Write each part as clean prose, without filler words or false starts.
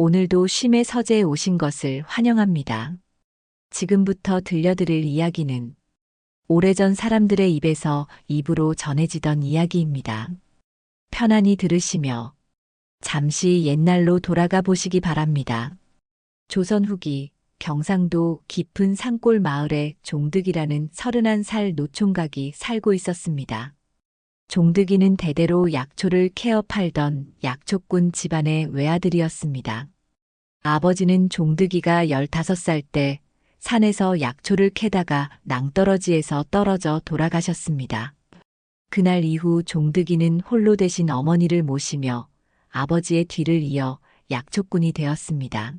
오늘도 쉼의 서재에 오신 것을 환영합니다. 지금부터 들려드릴 이야기는 오래전 사람들의 입에서 입으로 전해지던 이야기입니다. 편안히 들으시며 잠시 옛날로 돌아가 보시기 바랍니다. 조선 후기 경상도 깊은 산골 마을에 종득이라는 31살 노총각이 살고 있었습니다. 종득이는 대대로 약초를 캐어 팔던 약초꾼 집안의 외아들이었습니다. 아버지는 종득이가 15살 때 산에서 약초를 캐다가 낭떠러지에서 떨어져 돌아가셨습니다. 그날 이후 종득이는 홀로 되신 어머니를 모시며 아버지의 뒤를 이어 약초꾼이 되었습니다.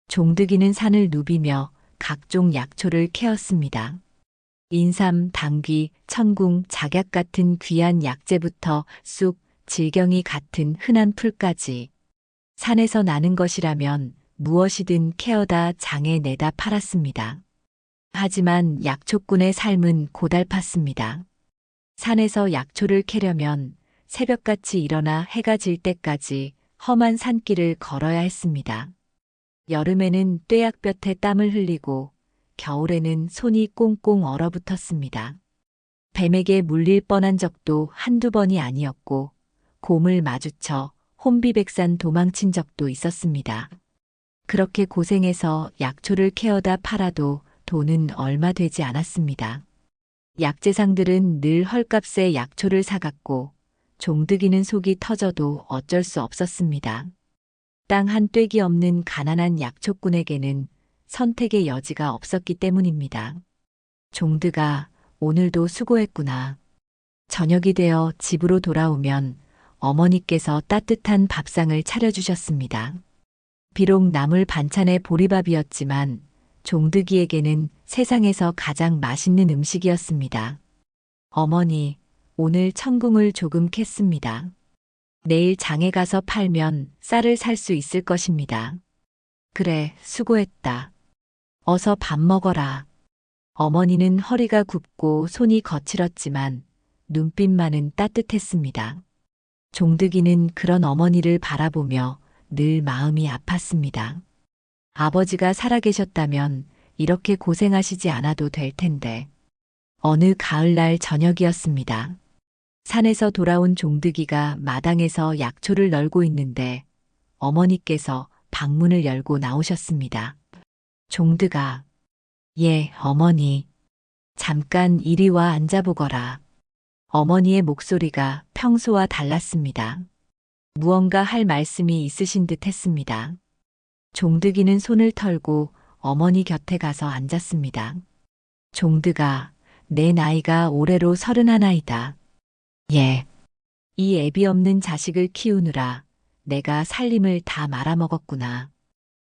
종득이는 산을 누비며 각종 약초를 캐었습니다. 인삼, 당귀, 천궁, 작약 같은 귀한 약재부터 쑥, 질경이 같은 흔한 풀까지 산에서 나는 것이라면 무엇이든 캐어다 장에 내다 팔았습니다. 하지만 약초꾼의 삶은 고달팠습니다. 산에서 약초를 캐려면 새벽같이 일어나 해가 질 때까지 험한 산길을 걸어야 했습니다. 여름에는 뙤약볕에 땀을 흘리고 겨울에는 손이 꽁꽁 얼어붙었습니다. 뱀에게 물릴 뻔한 적도 한두 번이 아니었고 곰을 마주쳐 혼비백산 도망친 적도 있었습니다. 그렇게 고생해서 약초를 캐어다 팔아도 돈은 얼마 되지 않았습니다. 약재상들은 늘 헐값에 약초를 사갔고 종득이는 속이 터져도 어쩔 수 없었습니다. 땅 한 떼기 없는 가난한 약초꾼에게는 선택의 여지가 없었기 때문입니다. 종득아, 오늘도 수고했구나. 저녁이 되어 집으로 돌아오면 어머니께서 따뜻한 밥상을 차려주셨습니다. 비록 나물 반찬의 보리밥이었지만 종득이에게는 세상에서 가장 맛있는 음식이었습니다. 어머니, 오늘 천궁을 조금 캤습니다. 내일 장에 가서 팔면 쌀을 살 수 있을 것입니다. 그래, 수고했다. 어서 밥 먹어라. 어머니는 허리가 굽고 손이 거칠었지만 눈빛만은 따뜻했습니다. 종득이는 그런 어머니를 바라보며 늘 마음이 아팠습니다. 아버지가 살아계셨다면 이렇게 고생하시지 않아도 될 텐데. 어느 가을날 저녁이었습니다. 산에서 돌아온 종득이가 마당에서 약초를 널고 있는데 어머니께서 방문을 열고 나오셨습니다. 종득아. 예, 어머니. 잠깐 이리 와 앉아보거라. 어머니의 목소리가 평소와 달랐습니다. 무언가 할 말씀이 있으신 듯 했습니다. 종득이는 손을 털고 어머니 곁에 가서 앉았습니다. 종득아, 내 나이가 올해로 31이다. 예. 이 애비 없는 자식을 키우느라 내가 살림을 다 말아먹었구나.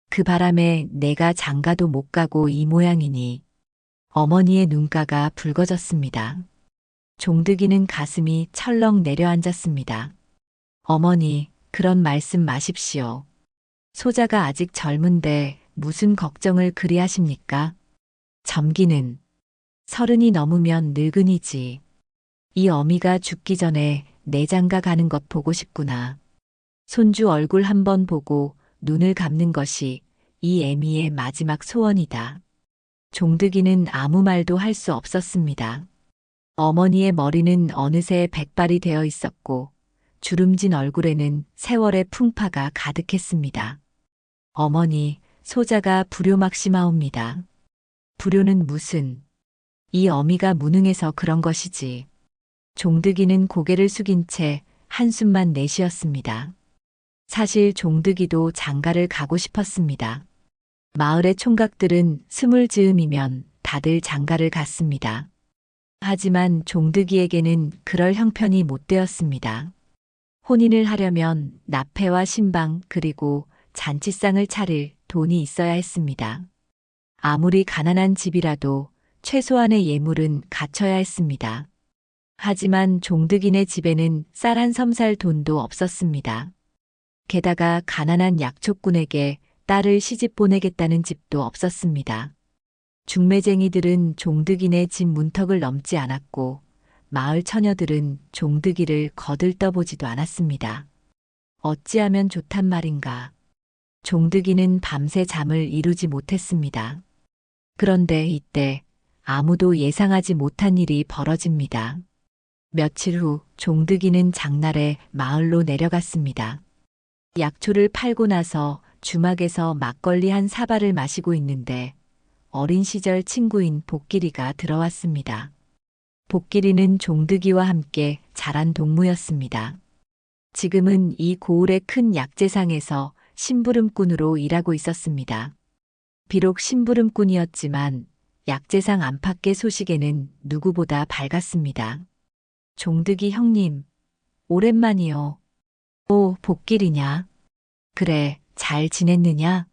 그 바람에 내가 장가도 못 가고 이 모양이니 어머니의 눈가가 붉어졌습니다. 종득이는 가슴이 철렁 내려앉았습니다. 어머니, 그런 말씀 마십시오. 소자가 아직 젊은데 무슨 걱정을 그리 하십니까? 점기는 30이 넘으면 늙은이지. 이 어미가 죽기 전에 내 장가 가는 것 보고 싶구나. 손주 얼굴 한번 보고 눈을 감는 것이 이 애미의 마지막 소원이다. 종득이는 아무 말도 할 수 없었습니다. 어머니의 머리는 어느새 백발이 되어 있었고 주름진 얼굴에는 세월의 풍파가 가득했습니다. 어머니, 소자가 불효막심하옵니다. 불효는 무슨? 이 어미가 무능해서 그런 것이지. 종득이는 고개를 숙인 채 한숨만 내쉬었습니다. 사실 종득이도 장가를 가고 싶었습니다. 마을의 총각들은 20즈음이면 다들 장가를 갔습니다. 하지만 종득이에게는 그럴 형편이 못 되었습니다. 혼인을 하려면 납패와 신방 그리고 잔치상을 차릴 돈이 있어야 했습니다. 아무리 가난한 집이라도 최소한의 예물은 갖춰야 했습니다. 하지만 종득이네 집에는 쌀 한 섬 살 돈도 없었습니다. 게다가 가난한 약초꾼에게 딸을 시집 보내겠다는 집도 없었습니다. 중매쟁이들은 종득이네 집 문턱을 넘지 않았고 마을 처녀들은 종득이를 거들떠보지도 않았습니다. 어찌하면 좋단 말인가. 종득이는 밤새 잠을 이루지 못했습니다. 그런데 이때 아무도 예상하지 못한 일이 벌어집니다. 며칠 후 종득이는 장날에 마을로 내려갔습니다. 약초를 팔고 나서 주막에서 막걸리 한 사발을 마시고 있는데 어린 시절 친구인 복길이가 들어왔습니다. 복길이는 종득이와 함께 자란 동무였습니다. 지금은 이 고을의 큰 약재상에서 심부름꾼으로 일하고 있었습니다. 비록 심부름꾼이었지만 약재상 안팎의 소식에는 누구보다 밝았습니다. 종득이 형님, 오랜만이요. 오, 복길이냐? 그래, 잘 지냈느냐?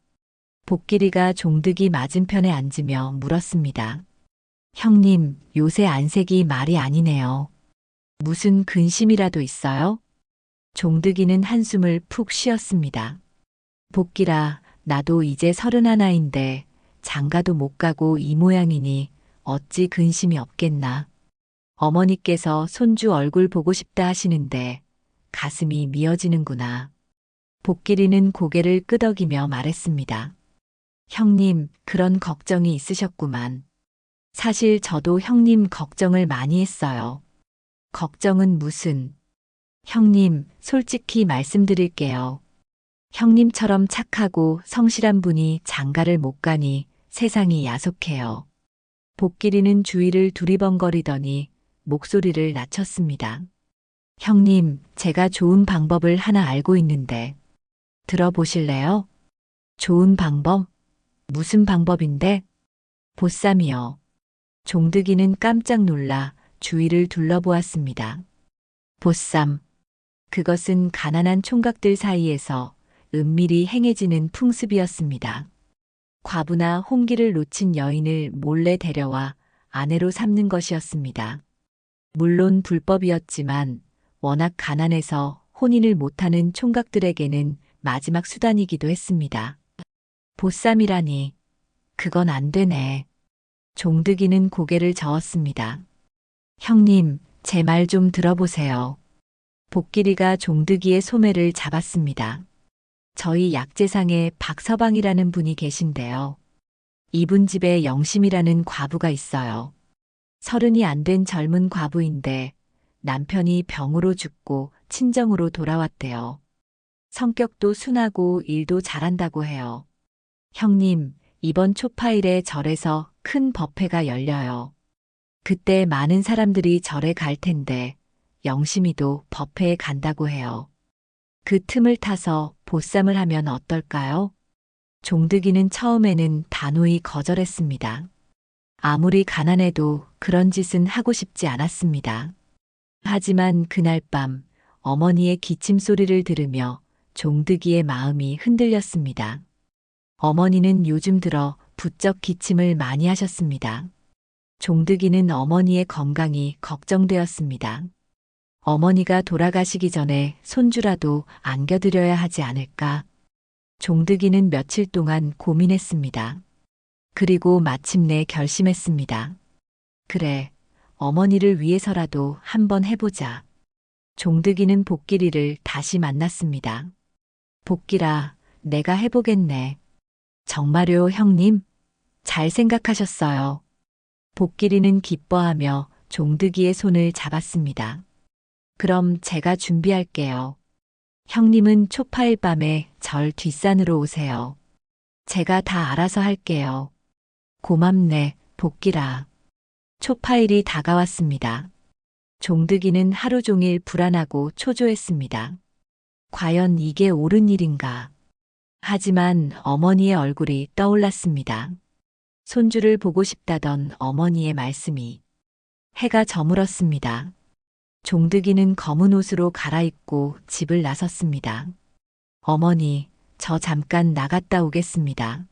복길이가 종득이 맞은편에 앉으며 물었습니다. 형님, 요새 안색이 말이 아니네요. 무슨 근심이라도 있어요? 종득이는 한숨을 푹 쉬었습니다. 복길아, 나도 이제 31인데 장가도 못 가고 이 모양이니 어찌 근심이 없겠나. 어머니께서 손주 얼굴 보고 싶다 하시는데 가슴이 미어지는구나. 복길이는 고개를 끄덕이며 말했습니다. 형님, 그런 걱정이 있으셨구만. 사실 저도 형님 걱정을 많이 했어요. 걱정은 무슨? 형님, 솔직히 말씀드릴게요. 형님처럼 착하고 성실한 분이 장가를 못 가니 세상이 야속해요. 복길이는 주위를 두리번거리더니 목소리를 낮췄습니다. 형님, 제가 좋은 방법을 하나 알고 있는데 들어보실래요? 좋은 방법? 무슨 방법인데? 보쌈이요. 종득이는 깜짝 놀라 주위를 둘러보았습니다. 보쌈. 그것은 가난한 총각들 사이에서 은밀히 행해지는 풍습이었습니다. 과부나 홍기를 놓친 여인을 몰래 데려와 아내로 삼는 것이었습니다. 물론 불법이었지만 워낙 가난해서 혼인을 못하는 총각들에게는 마지막 수단이기도 했습니다. 보쌈이라니, 그건 안 되네. 종득이는 고개를 저었습니다. 형님, 제 말 좀 들어보세요. 복길이가 종득이의 소매를 잡았습니다. 저희 약재상에 박서방이라는 분이 계신데요. 이분 집에 영심이라는 과부가 있어요. 30이 안 된 젊은 과부인데 남편이 병으로 죽고 친정으로 돌아왔대요. 성격도 순하고 일도 잘한다고 해요. 형님, 이번 초파일에 절에서 큰 법회가 열려요. 그때 많은 사람들이 절에 갈 텐데 영심이도 법회에 간다고 해요. 그 틈을 타서 보쌈을 하면 어떨까요? 종득이는 처음에는 단호히 거절했습니다. 아무리 가난해도 그런 짓은 하고 싶지 않았습니다. 하지만 그날 밤 어머니의 기침 소리를 들으며 종득이의 마음이 흔들렸습니다. 어머니는 요즘 들어 부쩍 기침을 많이 하셨습니다. 종득이는 어머니의 건강이 걱정되었습니다. 어머니가 돌아가시기 전에 손주라도 안겨드려야 하지 않을까. 종득이는 며칠 동안 고민했습니다. 그리고 마침내 결심했습니다. 그래, 어머니를 위해서라도 한번 해보자. 종득이는 복길이를 다시 만났습니다. 복길아, 내가 해보겠네. 정말요, 형님? 잘 생각하셨어요. 복길이는 기뻐하며 종득이의 손을 잡았습니다. 그럼 제가 준비할게요. 형님은 초파일 밤에 절 뒷산으로 오세요. 제가 다 알아서 할게요. 고맙네, 복길아. 초파일이 다가왔습니다. 종득이는 하루 종일 불안하고 초조했습니다. 과연 이게 옳은 일인가? 하지만 어머니의 얼굴이 떠올랐습니다. 손주를 보고 싶다던 어머니의 말씀이. 해가 저물었습니다. 종득이는 검은 옷으로 갈아입고 집을 나섰습니다. 어머니, 저 잠깐 나갔다 오겠습니다.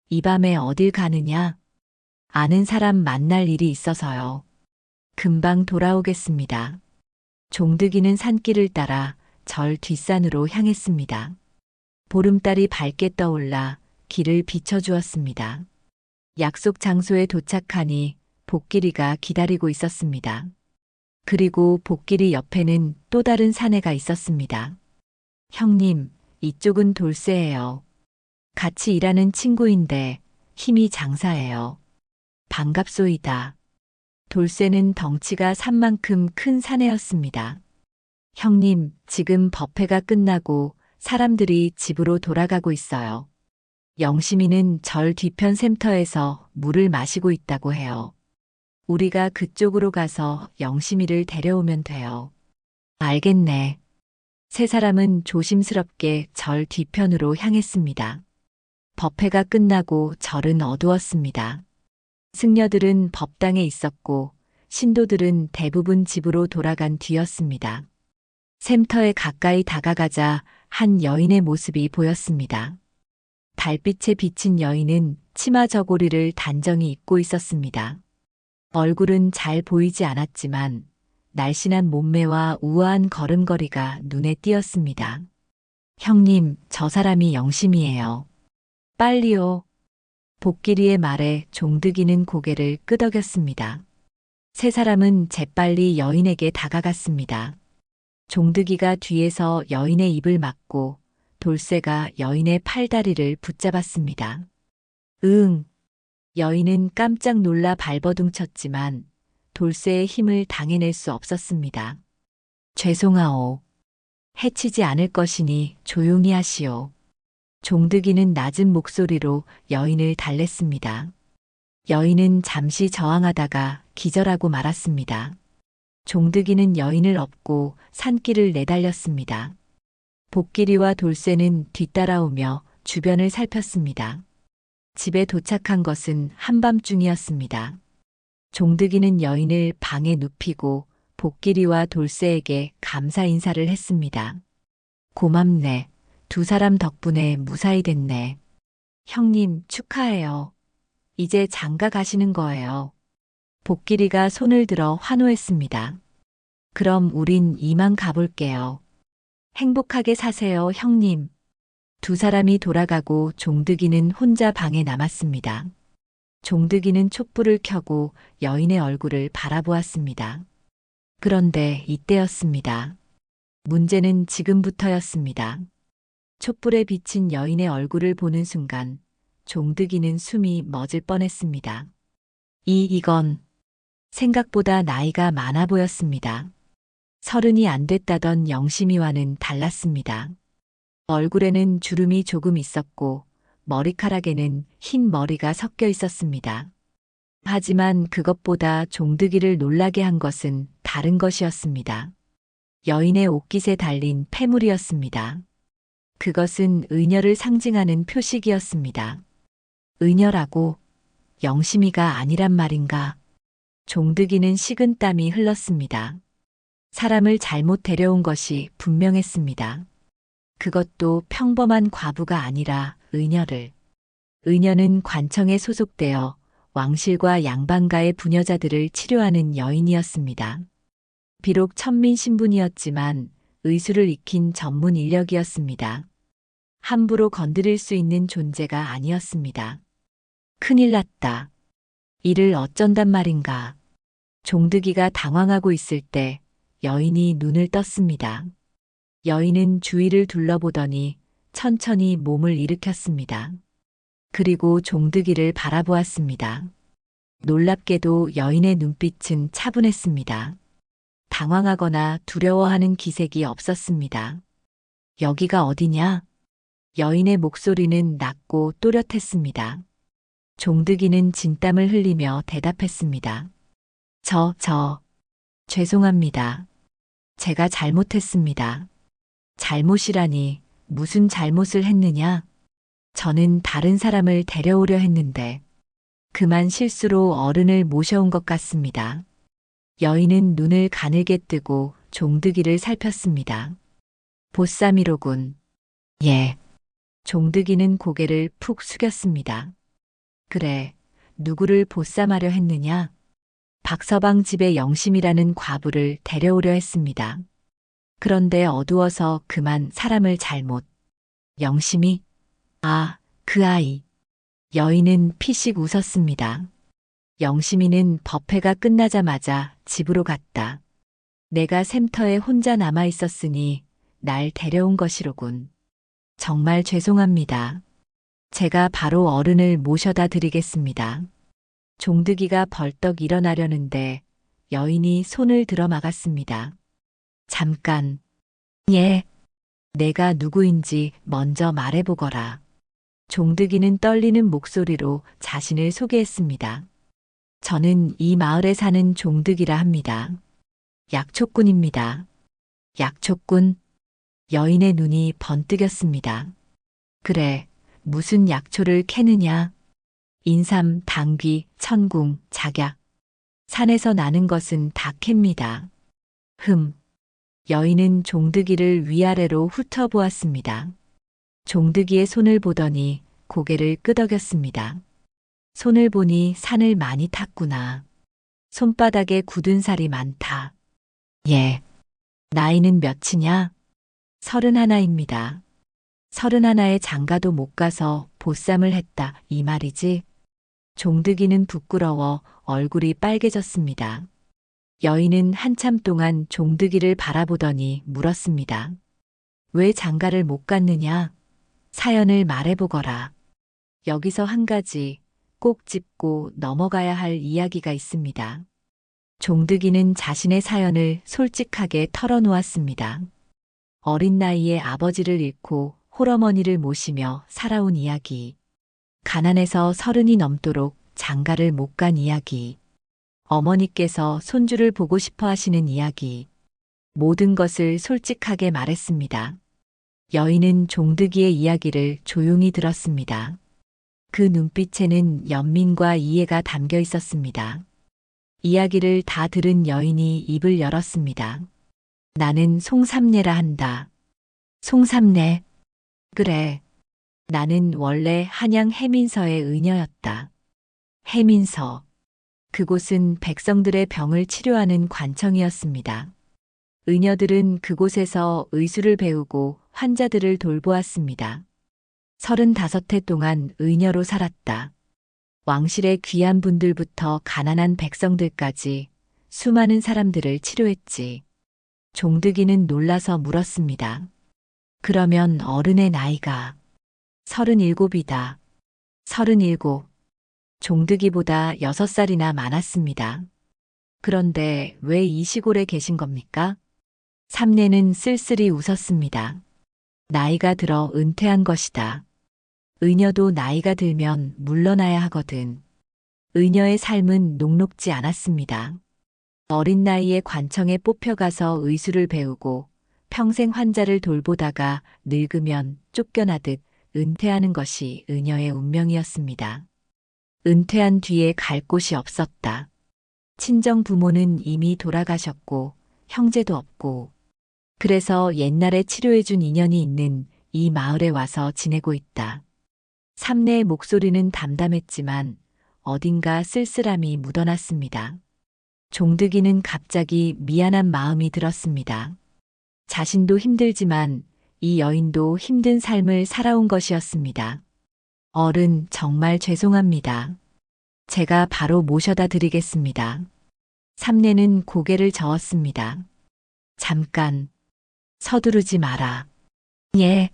이 밤에 어딜 가느냐? 아는 사람 만날 일이 있어서요. 금방 돌아오겠습니다. 종득이는 산길을 따라 절 뒷산으로 향했습니다. 보름달이 밝게 떠올라 길을 비춰주었습니다. 약속 장소에 도착하니 복길이가 기다리고 있었습니다. 그리고 복길이 옆에는 또 다른 사내가 있었습니다. 형님, 이쪽은 돌쇠예요. 같이 일하는 친구인데 힘이 장사예요. 반갑소이다. 돌쇠는 덩치가 산만큼 큰 사내였습니다. 형님, 지금 법회가 끝나고 사람들이 집으로 돌아가고 있어요. 영심이는 절 뒤편 샘터에서 물을 마시고 있다고 해요. 우리가 그쪽으로 가서 영심이를 데려오면 돼요. 알겠네. 세 사람은 조심스럽게 절 뒤편으로 향했습니다. 법회가 끝나고 절은 어두웠습니다. 승려들은 법당에 있었고 신도들은 대부분 집으로 돌아간 뒤였습니다. 샘터에 가까이 다가가자 한 여인의 모습이 보였습니다. 달빛에 비친 여인은 치마 저고리를 단정히 입고 있었습니다. 얼굴은 잘 보이지 않았지만 날씬한 몸매와 우아한 걸음걸이가 눈에 띄었습니다. 형님, 저 사람이 영심이에요. 빨리요. 복길이의 말에 종득이는 고개를 끄덕였습니다. 세 사람은 재빨리 여인에게 다가갔습니다. 종득이가 뒤에서 여인의 입을 막고 돌쇠가 여인의 팔다리를 붙잡았습니다. 응. 여인은 깜짝 놀라 발버둥쳤지만 돌쇠의 힘을 당해낼 수 없었습니다. 죄송하오. 해치지 않을 것이니 조용히 하시오. 종득이는 낮은 목소리로 여인을 달랬습니다. 여인은 잠시 저항하다가 기절하고 말았습니다. 종득이는 여인을 업고 산길을 내달렸습니다. 복길이와 돌쇠는 뒤따라오며 주변을 살폈습니다. 집에 도착한 것은 한밤중이었습니다. 종득이는 여인을 방에 눕히고 복길이와 돌쇠에게 감사 인사를 했습니다. 고맙네. 두 사람 덕분에 무사히 됐네. 형님, 축하해요. 이제 장가 가시는 거예요. 복길이가 손을 들어 환호했습니다. 그럼 우린 이만 가볼게요. 행복하게 사세요, 형님. 두 사람이 돌아가고 종득이는 혼자 방에 남았습니다. 종득이는 촛불을 켜고 여인의 얼굴을 바라보았습니다. 그런데 이때였습니다. 문제는 지금부터였습니다. 촛불에 비친 여인의 얼굴을 보는 순간 종득이는 숨이 멎을 뻔했습니다. 이건 생각보다 나이가 많아 보였습니다. 30이 안 됐다던 영심이와는 달랐습니다. 얼굴에는 주름이 조금 있었고 머리카락에는 흰 머리가 섞여 있었습니다. 하지만 그것보다 종득이를 놀라게 한 것은 다른 것이었습니다. 여인의 옷깃에 달린 패물이었습니다. 그것은 의녀를 상징하는 표식이었습니다. 의녀라고 영심이가 아니란 말인가? 종득이는 식은땀이 흘렀습니다. 사람을 잘못 데려온 것이 분명했습니다. 그것도 평범한 과부가 아니라 의녀를. 의녀는 관청에 소속되어 왕실과 양반가의 부녀자들을 치료하는 여인이었습니다. 비록 천민 신분이었지만 의술을 익힌 전문 인력이었습니다. 함부로 건드릴 수 있는 존재가 아니었습니다. 큰일 났다. 이를 어쩐단 말인가. 종득이가 당황하고 있을 때 여인이 눈을 떴습니다. 여인은 주위를 둘러보더니 천천히 몸을 일으켰습니다. 그리고 종득이를 바라보았습니다. 놀랍게도 여인의 눈빛은 차분했습니다. 당황하거나 두려워하는 기색이 없었습니다. 여기가 어디냐? 여인의 목소리는 낮고 또렷했습니다. 종득이는 진땀을 흘리며 대답했습니다. 죄송합니다. 제가 잘못했습니다. 잘못이라니 무슨 잘못을 했느냐? 저는 다른 사람을 데려오려 했는데 그만 실수로 어른을 모셔온 것 같습니다. 여인은 눈을 가늘게 뜨고 종득이를 살폈습니다. 보쌈이로군. 예. 종득이는 고개를 푹 숙였습니다. 그래, 누구를 보쌈하려 했느냐? 박서방 집에 영심이라는 과부를 데려오려 했습니다. 그런데 어두워서 그만 사람을 잘못. 영심이? 아, 그 아이. 여인은 피식 웃었습니다. 영심이는 법회가 끝나자마자 집으로 갔다. 내가 샘터에 혼자 남아 있었으니 날 데려온 것이로군. 정말 죄송합니다. 제가 바로 어른을 모셔다 드리겠습니다. 종득이가 벌떡 일어나려는데 여인이 손을 들어 막았습니다. 잠깐. 예. 내가 누구인지 먼저 말해보거라. 종득이는 떨리는 목소리로 자신을 소개했습니다. 저는 이 마을에 사는 종득이라 합니다. 약초꾼입니다. 약초꾼? 여인의 눈이 번뜩였습니다. 그래, 무슨 약초를 캐느냐? 인삼, 당귀, 천궁, 작약. 산에서 나는 것은 다 캡니다. 여인은 종득이를 위아래로 훑어보았습니다. 종득이의 손을 보더니 고개를 끄덕였습니다. 손을 보니 산을 많이 탔구나. 손바닥에 굳은 살이 많다. 예. 나이는 몇이냐? 31입니다. 31에 장가도 못 가서 보쌈을 했다. 이 말이지? 종득이는 부끄러워 얼굴이 빨개졌습니다. 여인은 한참 동안 종득이를 바라보더니 물었습니다. 왜 장가를 못 갔느냐? 사연을 말해보거라. 여기서 한 가지 꼭 짚고 넘어가야 할 이야기가 있습니다. 종득이는 자신의 사연을 솔직하게 털어놓았습니다. 어린 나이에 아버지를 잃고 홀어머니를 모시며 살아온 이야기. 가난해서 30이 넘도록 장가를 못 간 이야기. 어머니께서 손주를 보고 싶어 하시는 이야기. 모든 것을 솔직하게 말했습니다. 여인은 종득이의 이야기를 조용히 들었습니다. 그 눈빛에는 연민과 이해가 담겨 있었습니다. 이야기를 다 들은 여인이 입을 열었습니다. 나는 송삼례라 한다. 송삼례? 그래. 나는 원래 한양 해민서의 의녀였다. 해민서. 그곳은 백성들의 병을 치료하는 관청이었습니다. 의녀들은 그곳에서 의술을 배우고 환자들을 돌보았습니다. 35해 동안 의녀로 살았다. 왕실의 귀한 분들부터 가난한 백성들까지 수많은 사람들을 치료했지. 종득이는 놀라서 물었습니다. 그러면 어른의 나이가 37이다. 37. 종득이보다 6살이나 많았습니다. 그런데 왜 이 시골에 계신 겁니까? 삼례는 쓸쓸히 웃었습니다. 나이가 들어 은퇴한 것이다. 의녀도 나이가 들면 물러나야 하거든. 의녀의 삶은 녹록지 않았습니다. 어린 나이에 관청에 뽑혀가서 의술을 배우고 평생 환자를 돌보다가 늙으면 쫓겨나듯 은퇴하는 것이 의녀의 운명이었습니다. 은퇴한 뒤에 갈 곳이 없었다. 친정 부모는 이미 돌아가셨고 형제도 없고 그래서 옛날에 치료해준 인연이 있는 이 마을에 와서 지내고 있다. 삼례의 목소리는 담담했지만 어딘가 쓸쓸함이 묻어났습니다. 종득이는 갑자기 미안한 마음이 들었습니다. 자신도 힘들지만 이 여인도 힘든 삶을 살아온 것이었습니다. 어른, 정말 죄송합니다. 제가 바로 모셔다 드리겠습니다. 삼례는 고개를 저었습니다. 잠깐, 서두르지 마라. 예.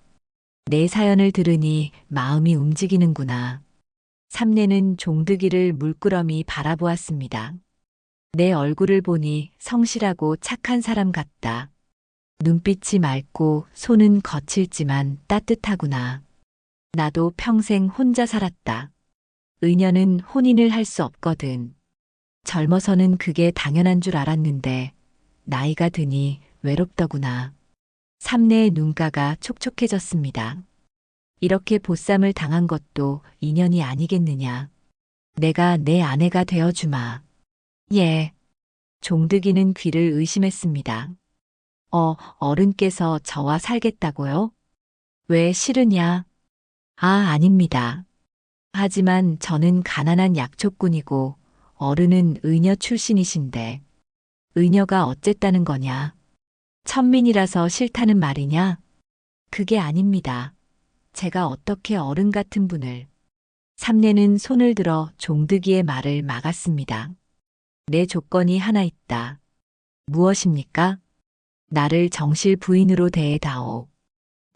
내 사연을 들으니 마음이 움직이는구나. 삼례는 종득이를 물끄러미 바라보았습니다. 내 얼굴을 보니 성실하고 착한 사람 같다. 눈빛이 맑고 손은 거칠지만 따뜻하구나. 나도 평생 혼자 살았다. 의녀는 혼인을 할 수 없거든. 젊어서는 그게 당연한 줄 알았는데 나이가 드니 외롭더구나. 삼례의 눈가가 촉촉해졌습니다. 이렇게 보쌈을 당한 것도 인연이 아니겠느냐. 내가 내 아내가 되어주마. 예. 종득이는 귀를 의심했습니다. 어른께서 저와 살겠다고요? 왜 싫으냐? 아닙니다. 하지만 저는 가난한 약초꾼이고 어른은 의녀 출신이신데 의녀가 어쨌다는 거냐? 천민이라서 싫다는 말이냐? 그게 아닙니다. 제가 어떻게 어른 같은 분을. 삼례는 손을 들어 종득이의 말을 막았습니다. 내 조건이 하나 있다. 무엇입니까? 나를 정실 부인으로 대해다오.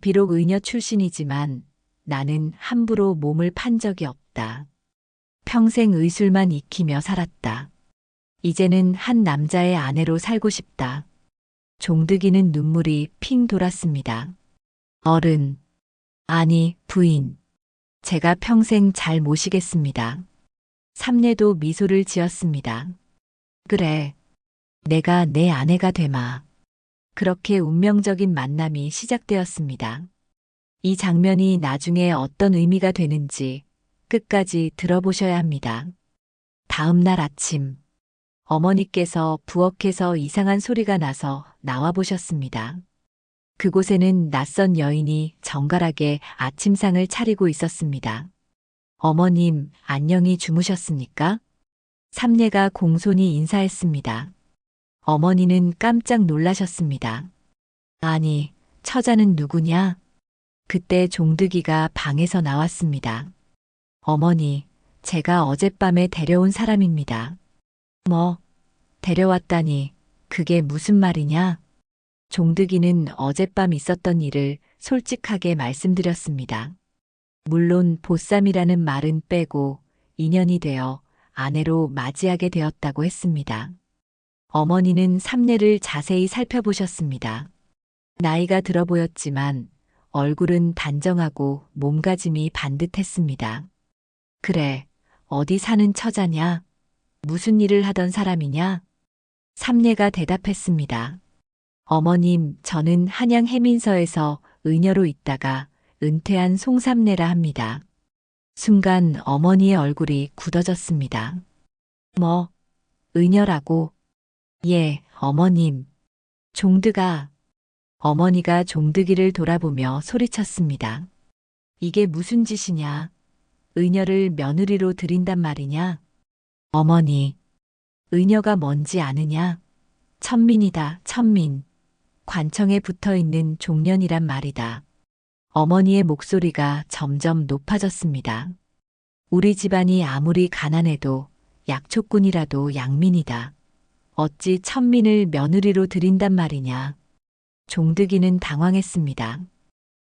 비록 의녀 출신이지만 나는 함부로 몸을 판 적이 없다. 평생 의술만 익히며 살았다. 이제는 한 남자의 아내로 살고 싶다. 종득이는 눈물이 핑 돌았습니다. 어른, 아니, 부인. 제가 평생 잘 모시겠습니다. 삼례도 미소를 지었습니다. 그래, 내가 내 아내가 되마. 그렇게 운명적인 만남이 시작되었습니다. 이 장면이 나중에 어떤 의미가 되는지 끝까지 들어보셔야 합니다. 다음 날 아침, 어머니께서 부엌에서 이상한 소리가 나서 나와 보셨습니다. 그곳에는 낯선 여인이 정갈하게 아침상을 차리고 있었습니다. 어머님, 안녕히 주무셨습니까? 삼례가 공손히 인사했습니다. 어머니는 깜짝 놀라셨습니다. 아니, 처자는 누구냐? 그때 종득이가 방에서 나왔습니다. 어머니, 제가 어젯밤에 데려온 사람입니다. 뭐, 데려왔다니, 그게 무슨 말이냐? 종득이는 어젯밤 있었던 일을 솔직하게 말씀드렸습니다. 물론 보쌈이라는 말은 빼고 인연이 되어 아내로 맞이하게 되었다고 했습니다. 어머니는 삼례를 자세히 살펴보셨습니다. 나이가 들어 보였지만 얼굴은 단정하고 몸가짐이 반듯했습니다. 그래, 어디 사는 처자냐? 무슨 일을 하던 사람이냐? 삼례가 대답했습니다. 어머님, 저는 한양 해민서에서 의녀로 있다가 은퇴한 송삼례라 합니다. 순간 어머니의 얼굴이 굳어졌습니다. 뭐, 의녀라고? 예, 어머님. 종득아. 어머니가 종득이를 돌아보며 소리쳤습니다. 이게 무슨 짓이냐? 의녀를 며느리로 들인단 말이냐? 어머니, 의녀가 뭔지 아느냐? 천민이다, 천민. 관청에 붙어 있는 종년이란 말이다. 어머니의 목소리가 점점 높아졌습니다. 우리 집안이 아무리 가난해도 약초꾼이라도 양민이다. 어찌 천민을 며느리로 들인단 말이냐. 종득이는 당황했습니다.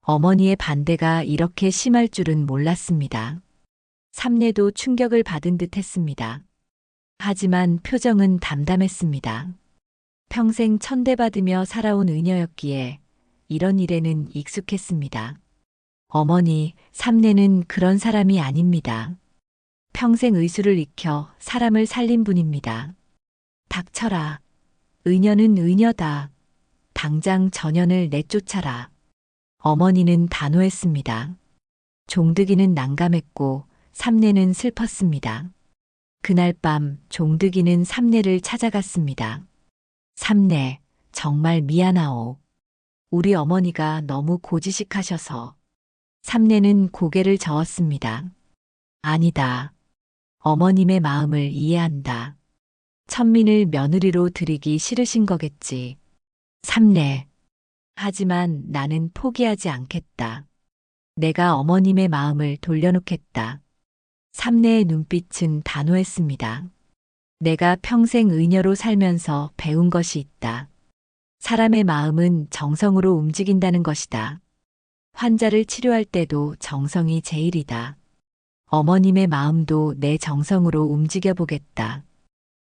어머니의 반대가 이렇게 심할 줄은 몰랐습니다. 삼례도 충격을 받은 듯 했습니다. 하지만 표정은 담담했습니다. 평생 천대받으며 살아온 의녀였기에 이런 일에는 익숙했습니다. 어머니, 삼례는 그런 사람이 아닙니다. 평생 의술을 익혀 사람을 살린 분입니다. 닥쳐라. 의녀는 의녀다. 당장 전연을 내쫓아라. 어머니는 단호했습니다. 종득이는 난감했고 삼례는 슬펐습니다. 그날 밤 종득이는 삼례를 찾아갔습니다. 삼례, 정말 미안하오. 우리 어머니가 너무 고지식하셔서. 삼례는 고개를 저었습니다. 아니다. 어머님의 마음을 이해한다. 천민을 며느리로 들이기 싫으신 거겠지. 삼례. 하지만 나는 포기하지 않겠다. 내가 어머님의 마음을 돌려놓겠다. 삼례의 눈빛은 단호했습니다. 내가 평생 의녀로 살면서 배운 것이 있다. 사람의 마음은 정성으로 움직인다는 것이다. 환자를 치료할 때도 정성이 제일이다. 어머님의 마음도 내 정성으로 움직여 보겠다.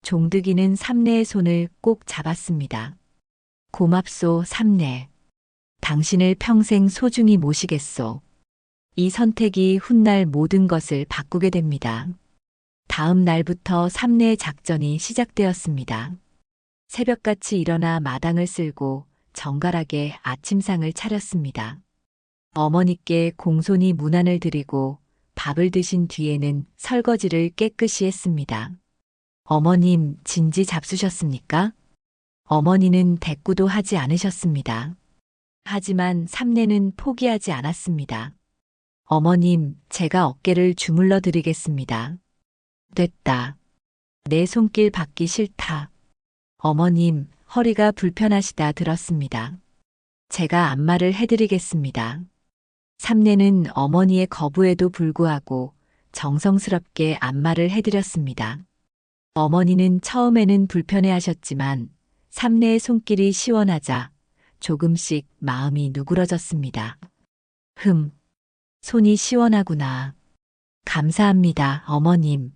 종득이는 삼례의 손을 꼭 잡았습니다. 고맙소, 삼례. 당신을 평생 소중히 모시겠소. 이 선택이 훗날 모든 것을 바꾸게 됩니다. 다음 날부터 삼례의 작전이 시작되었습니다. 새벽같이 일어나 마당을 쓸고 정갈하게 아침상을 차렸습니다. 어머니께 공손히 문안을 드리고 밥을 드신 뒤에는 설거지를 깨끗이 했습니다. 어머님, 진지 잡수셨습니까? 어머니는 대꾸도 하지 않으셨습니다. 하지만 삼례는 포기하지 않았습니다. 어머님, 제가 어깨를 주물러 드리겠습니다. 됐다. 내 손길 받기 싫다. 어머님, 허리가 불편하시다 들었습니다. 제가 안마를 해드리겠습니다. 삼례는 어머니의 거부에도 불구하고 정성스럽게 안마를 해드렸습니다. 어머니는 처음에는 불편해하셨지만 삼례의 손길이 시원하자 조금씩 마음이 누그러졌습니다. 손이 시원하구나. 감사합니다, 어머님.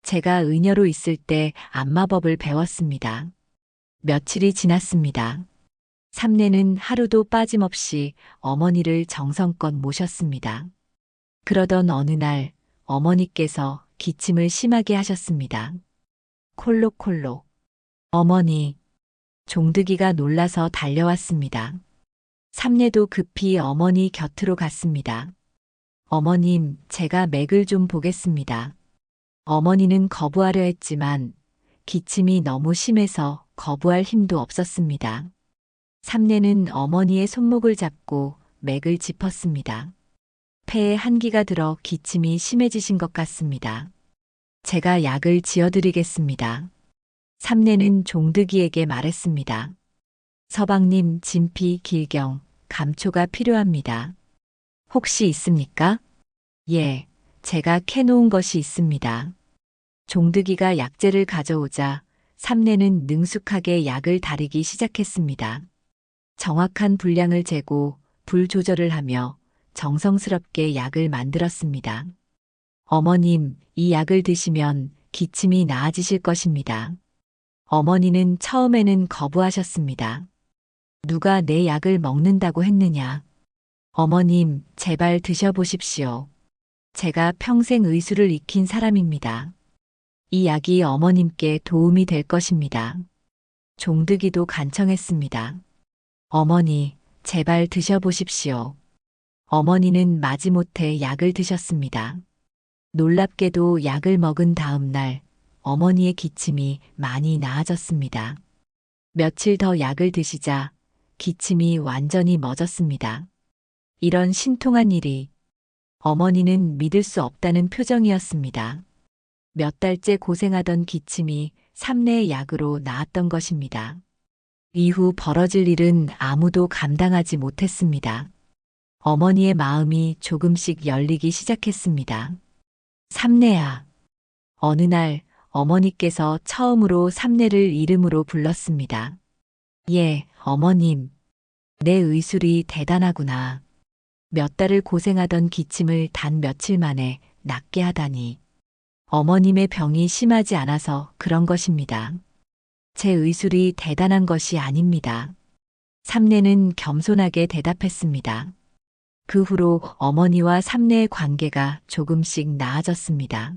제가 의녀로 있을 때 안마법을 배웠습니다. 며칠이 지났습니다. 삼내는 하루도 빠짐없이 어머니를 정성껏 모셨습니다. 그러던 어느 날 어머니께서 기침을 심하게 하셨습니다. 콜록콜록. 어머니. 종득이가 놀라서 달려왔습니다. 삼내도 급히 어머니 곁으로 갔습니다. 어머님, 제가 맥을 좀 보겠습니다. 어머니는 거부하려 했지만 기침이 너무 심해서 거부할 힘도 없었습니다. 삼내는 어머니의 손목을 잡고 맥을 짚었습니다. 폐에 한기가 들어 기침이 심해지신 것 같습니다. 제가 약을 지어드리겠습니다. 삼내는 종득이에게 말했습니다. 서방님, 진피, 길경, 감초가 필요합니다. 혹시 있습니까? 예, 제가 캐놓은 것이 있습니다. 종득이가 약재를 가져오자 삼내는 능숙하게 약을 다리기 시작했습니다. 정확한 분량을 재고 불 조절을 하며 정성스럽게 약을 만들었습니다. 어머님, 이 약을 드시면 기침이 나아지실 것입니다. 어머니는 처음에는 거부하셨습니다. 누가 내 약을 먹는다고 했느냐? 어머님, 제발 드셔보십시오. 제가 평생 의술을 익힌 사람입니다. 이 약이 어머님께 도움이 될 것입니다. 종득이도 간청했습니다. 어머니, 제발 드셔보십시오. 어머니는 마지못해 약을 드셨습니다. 놀랍게도 약을 먹은 다음 날 어머니의 기침이 많이 나아졌습니다. 며칠 더 약을 드시자 기침이 완전히 멎었습니다. 이런 신통한 일이 어머니는 믿을 수 없다는 표정이었습니다. 몇 달째 고생하던 기침이 삼내의 약으로 나았던 것입니다. 이후 벌어질 일은 아무도 감당하지 못했습니다. 어머니의 마음이 조금씩 열리기 시작했습니다. 삼내야. 어느 날 어머니께서 처음으로 삼내를 이름으로 불렀습니다. 예, 어머님. 내 의술이 대단하구나. 몇 달을 고생하던 기침을 단 며칠 만에 낫게 하다니. 어머님의 병이 심하지 않아서 그런 것입니다. 제 의술이 대단한 것이 아닙니다. 삼내는 겸손하게 대답했습니다. 그 후로 어머니와 삼내의 관계가 조금씩 나아졌습니다.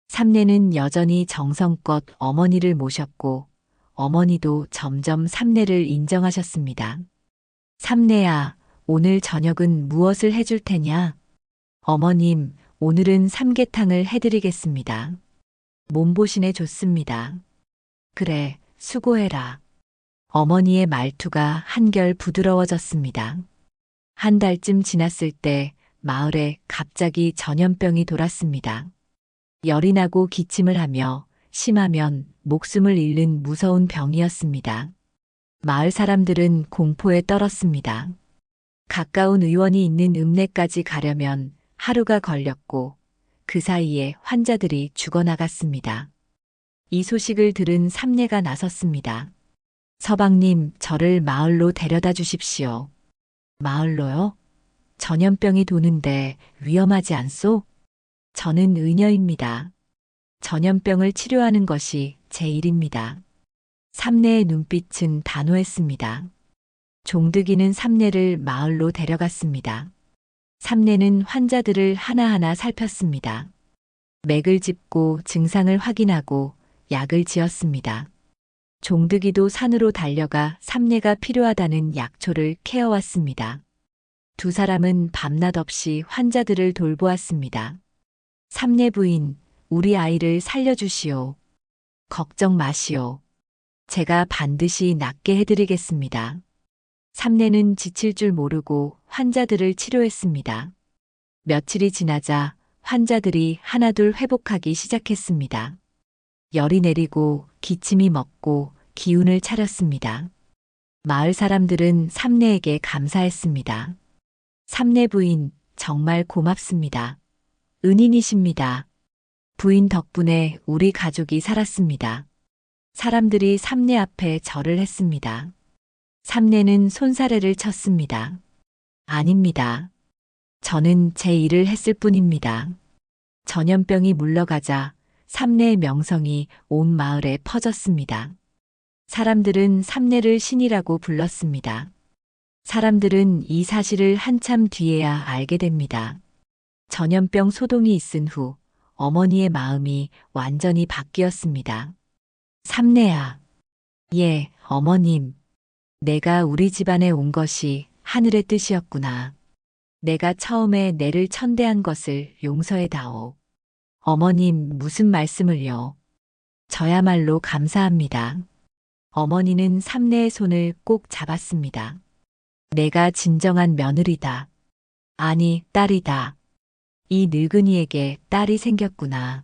삼내는 여전히 정성껏 어머니를 모셨고 어머니도 점점 삼내를 인정하셨습니다. 삼내야, 오늘 저녁은 무엇을 해줄 테냐? 어머님, 오늘은 삼계탕을 해드리겠습니다. 몸보신에 좋습니다. 그래, 수고해라. 어머니의 말투가 한결 부드러워졌습니다. 한 달쯤 지났을 때 마을에 갑자기 전염병이 돌았습니다. 열이 나고 기침을 하며 심하면 목숨을 잃는 무서운 병이었습니다. 마을 사람들은 공포에 떨었습니다. 가까운 의원이 있는 읍내까지 가려면 하루가 걸렸고 그 사이에 환자들이 죽어나갔습니다. 이 소식을 들은 삼내가 나섰습니다. 서방님, 저를 마을로 데려다 주십시오. 마을로요? 전염병이 도는데 위험하지 않소? 저는 의녀입니다. 전염병을 치료하는 것이 제 일입니다. 삼내의 눈빛은 단호했습니다. 종득이는 삼내를 마을로 데려갔습니다. 삼내는 환자들을 하나하나 살폈습니다. 맥을 짚고 증상을 확인하고 약을 지었습니다. 종득이도 산으로 달려가 삼내가 필요하다는 약초를 캐어왔습니다. 두 사람은 밤낮 없이 환자들을 돌보았습니다. 삼내 부인, 우리 아이를 살려주시오. 걱정 마시오. 제가 반드시 낫게 해드리겠습니다. 삼내는 지칠 줄 모르고 환자들을 치료했습니다. 며칠이 지나자 환자들이 하나둘 회복하기 시작했습니다. 열이 내리고 기침이 멎고 기운을 차렸습니다. 마을 사람들은 삼내에게 감사했습니다. 삼내 부인, 정말 고맙습니다. 은인이십니다. 부인 덕분에 우리 가족이 살았습니다. 사람들이 삼내 앞에 절을 했습니다. 삼내는 손사래를 쳤습니다. 아닙니다. 저는 제 일을 했을 뿐입니다. 전염병이 물러가자 삼내의 명성이 온 마을에 퍼졌습니다. 사람들은 삼내를 신이라고 불렀습니다. 사람들은 이 사실을 한참 뒤에야 알게 됩니다. 전염병 소동이 있은 후 어머니의 마음이 완전히 바뀌었습니다. 삼내야. 예, 어머님. 내가 우리 집안에 온 것이 하늘의 뜻이었구나. 내가 처음에 내를 천대한 것을 용서해다오. 어머님, 무슨 말씀을요? 저야말로 감사합니다. 어머니는 삼내의 손을 꼭 잡았습니다. 내가 진정한 며느리다. 아니, 딸이다. 이 늙은이에게 딸이 생겼구나.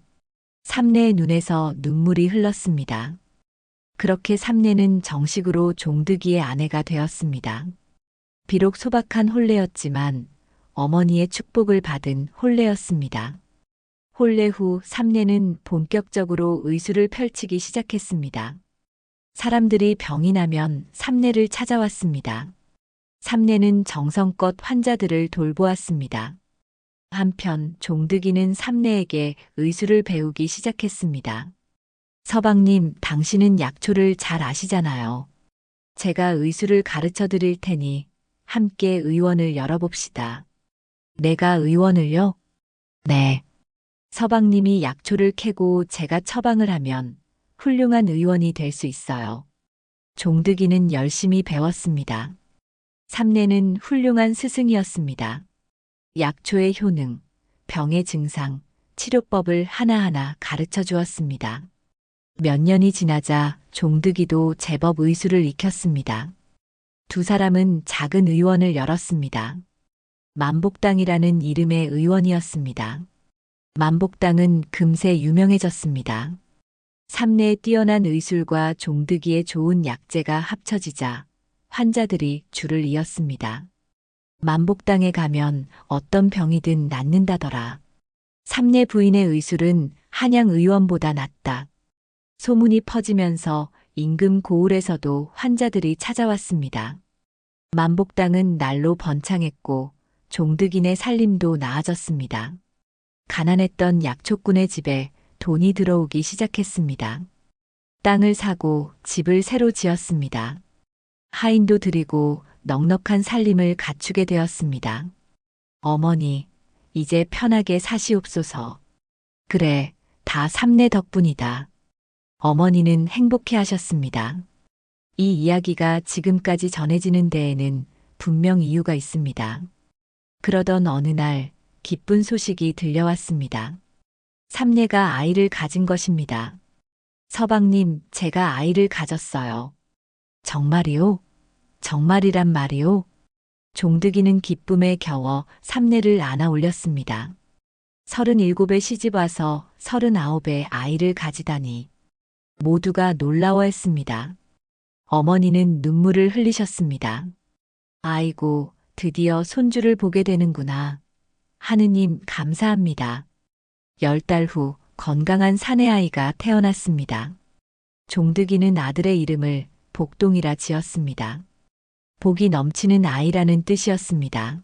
삼내의 눈에서 눈물이 흘렀습니다. 그렇게 삼내는 정식으로 종득이의 아내가 되었습니다. 비록 소박한 혼례였지만 어머니의 축복을 받은 혼례였습니다. 혼례 후 삼내는 본격적으로 의술을 펼치기 시작했습니다. 사람들이 병이 나면 삼내를 찾아왔습니다. 삼내는 정성껏 환자들을 돌보았습니다. 한편 종득이는 삼내에게 의술을 배우기 시작했습니다. 서방님, 당신은 약초를 잘 아시잖아요. 제가 의술을 가르쳐 드릴 테니 함께 의원을 열어봅시다. 내가 의원을요? 네. 서방님이 약초를 캐고 제가 처방을 하면 훌륭한 의원이 될 수 있어요. 종득이는 열심히 배웠습니다. 삼내는 훌륭한 스승이었습니다. 약초의 효능, 병의 증상, 치료법을 하나하나 가르쳐 주었습니다. 몇 년이 지나자 종득이도 제법 의술을 익혔습니다. 두 사람은 작은 의원을 열었습니다. 만복당이라는 이름의 의원이었습니다. 만복당은 금세 유명해졌습니다. 삼내의 뛰어난 의술과 종득이의 좋은 약재가 합쳐지자 환자들이 줄을 이었습니다. 만복당에 가면 어떤 병이든 낫는다더라. 삼내 부인의 의술은 한양 의원보다 낫다. 소문이 퍼지면서 임금 고을에서도 환자들이 찾아왔습니다. 만복당은 날로 번창했고 종득인의 살림도 나아졌습니다. 가난했던 약초꾼의 집에 돈이 들어오기 시작했습니다. 땅을 사고 집을 새로 지었습니다. 하인도 들이고 넉넉한 살림을 갖추게 되었습니다. 어머니, 이제 편하게 사시옵소서. 그래, 다 삼내 덕분이다. 어머니는 행복해 하셨습니다. 이 이야기가 지금까지 전해지는 데에는 분명 이유가 있습니다. 그러던 어느 날 기쁜 소식이 들려왔습니다. 삼내가 아이를 가진 것입니다. 서방님, 제가 아이를 가졌어요. 정말이요? 정말이란 말이요? 종득이는 기쁨에 겨워 삼내를 안아 올렸습니다. 37에 시집와서 39에 아이를 가지다니. 모두가 놀라워했습니다. 어머니는 눈물을 흘리셨습니다. 아이고, 드디어 손주를 보게 되는구나. 하느님 감사합니다. 10달 후 건강한 사내아이가 태어났습니다. 종득이는 아들의 이름을 복동이라 지었습니다. 복이 넘치는 아이라는 뜻이었습니다.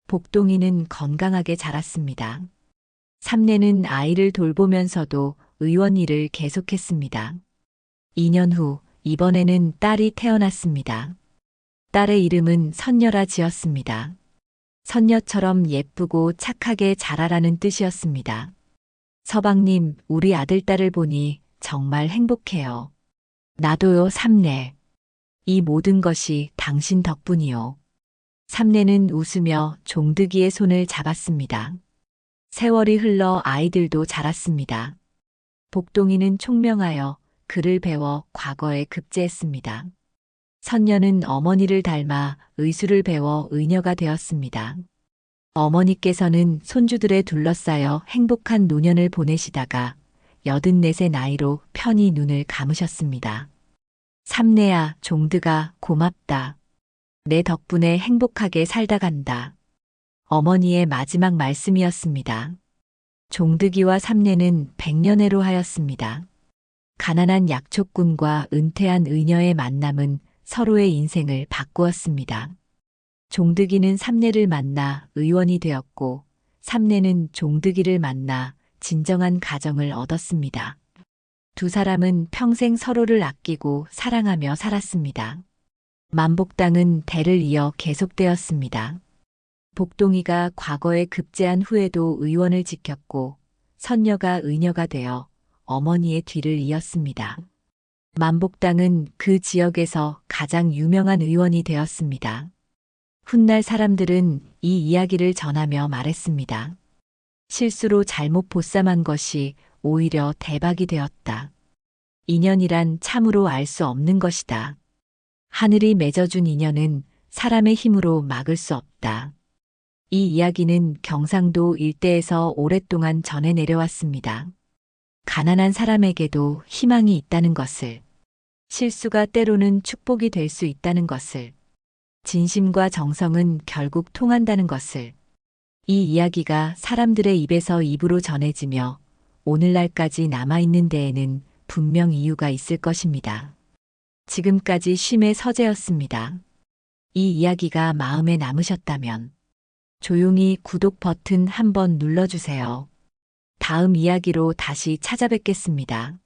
복동이는 건강하게 자랐습니다. 삼내는 아이를 돌보면서도 의원 일을 계속했습니다. 2년 후 이번에는 딸이 태어났습니다. 딸의 이름은 선녀라 지었습니다. 선녀처럼 예쁘고 착하게 자라라는 뜻이었습니다. 서방님, 우리 아들딸을 보니 정말 행복해요. 나도요, 삼내. 이 모든 것이 당신 덕분이요. 삼내는 웃으며 종득이의 손을 잡았습니다. 세월이 흘러 아이들도 자랐습니다. 복동이는 총명하여 글을 배워 과거에 급제했습니다. 선녀는 어머니를 닮아 의술을 배워 의녀가 되었습니다. 어머니께서는 손주들에 둘러싸여 행복한 노년을 보내시다가 84의 나이로 편히 눈을 감으셨습니다. 삼내야, 종드가 고맙다. 내 덕분에 행복하게 살다 간다. 어머니의 마지막 말씀이었습니다. 종득이와 삼내는 백년해로 하였습니다. 가난한 약초꾼과 은퇴한 의녀의 만남은 서로의 인생을 바꾸었습니다. 종득이는 삼내를 만나 의원이 되었고 삼내는 종득이를 만나 진정한 가정을 얻었습니다. 두 사람은 평생 서로를 아끼고 사랑하며 살았습니다. 만복당은 대를 이어 계속되었습니다. 복동이가 과거에 급제한 후에도 의원을 지켰고 선녀가 의녀가 되어 어머니의 뒤를 이었습니다. 만복당은 그 지역에서 가장 유명한 의원이 되었습니다. 훗날 사람들은 이 이야기를 전하며 말했습니다. 실수로 잘못 보쌈한 것이 오히려 대박이 되었다. 인연이란 참으로 알 수 없는 것이다. 하늘이 맺어준 인연은 사람의 힘으로 막을 수 없다. 이 이야기는 경상도 일대에서 오랫동안 전해 내려왔습니다. 가난한 사람에게도 희망이 있다는 것을, 실수가 때로는 축복이 될 수 있다는 것을, 진심과 정성은 결국 통한다는 것을, 이 이야기가 사람들의 입에서 입으로 전해지며 오늘날까지 남아있는 데에는 분명 이유가 있을 것입니다. 지금까지 쉼의 서재였습니다. 이 이야기가 마음에 남으셨다면 조용히 구독 버튼 한번 눌러주세요. 다음 이야기로 다시 찾아뵙겠습니다.